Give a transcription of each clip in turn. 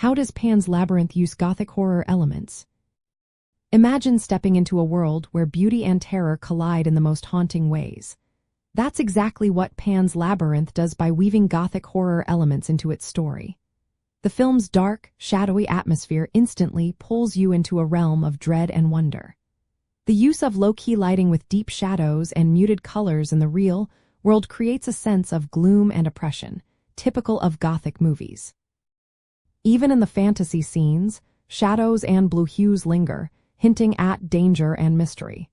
How does Pan's Labyrinth use Gothic horror elements? Imagine stepping into a world where beauty and terror collide in the most haunting ways. That's exactly what Pan's Labyrinth does by weaving Gothic horror elements into its story. The film's dark, shadowy atmosphere instantly pulls you into a realm of dread and wonder. The use of low-key lighting with deep shadows and muted colors in the real world creates a sense of gloom and oppression, typical of Gothic movies. Even in the fantasy scenes, shadows and blue hues linger, hinting at danger and mystery.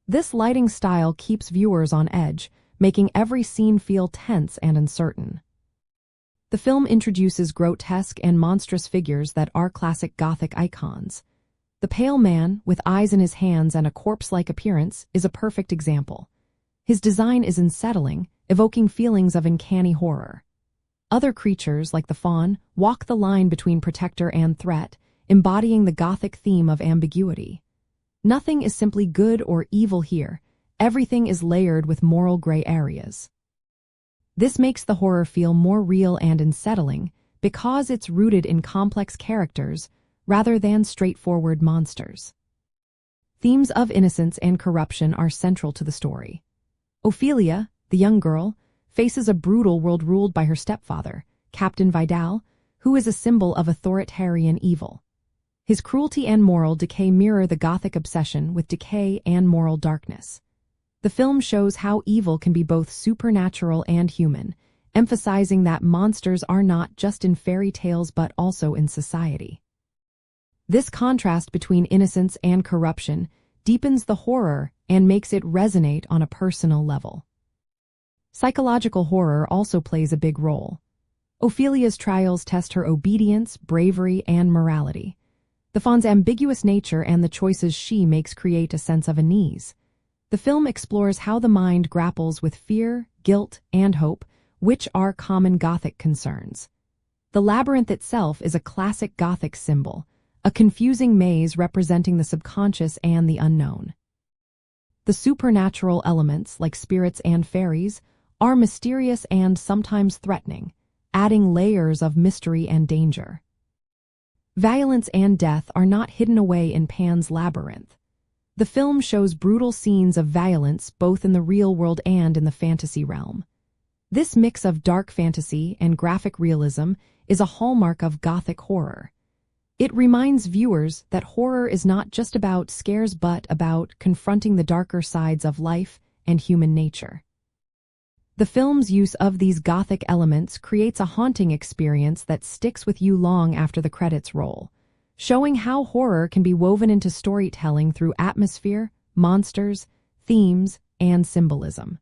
This lighting style keeps viewers on edge, making every scene feel tense and uncertain. The film introduces grotesque and monstrous figures that are classic Gothic icons. The pale man, with eyes in his hands and a corpse-like appearance, is a perfect example. His design is unsettling, evoking feelings of uncanny horror. Other creatures, like the faun, walk the line between protector and threat, embodying the Gothic theme of ambiguity. Nothing is simply good or evil here. Everything is layered with moral gray areas. This makes the horror feel more real and unsettling because it's rooted in complex characters rather than straightforward monsters. Themes of innocence and corruption are central to the story. Ophelia, the young girl, faces a brutal world ruled by her stepfather, Captain Vidal, who is a symbol of authoritarian evil. His cruelty and moral decay mirror the Gothic obsession with decay and moral darkness. The film shows how evil can be both supernatural and human, emphasizing that monsters are not just in fairy tales but also in society. This contrast between innocence and corruption deepens the horror and makes it resonate on a personal level. Psychological horror also plays a big role. Ophelia's trials test her obedience, bravery, and morality. The faun's ambiguous nature and the choices she makes create a sense of unease. The film explores how the mind grapples with fear, guilt, and hope, which are common Gothic concerns. The labyrinth itself is a classic Gothic symbol, a confusing maze representing the subconscious and the unknown. The supernatural elements, like spirits and fairies, are mysterious and sometimes threatening, adding layers of mystery and danger. Violence and death are not hidden away in Pan's Labyrinth. The film shows brutal scenes of violence both in the real world and in the fantasy realm. This mix of dark fantasy and graphic realism is a hallmark of Gothic horror. It reminds viewers that horror is not just about scares but about confronting the darker sides of life and human nature. The film's use of these Gothic elements creates a haunting experience that sticks with you long after the credits roll, showing how horror can be woven into storytelling through atmosphere, monsters, themes, and symbolism.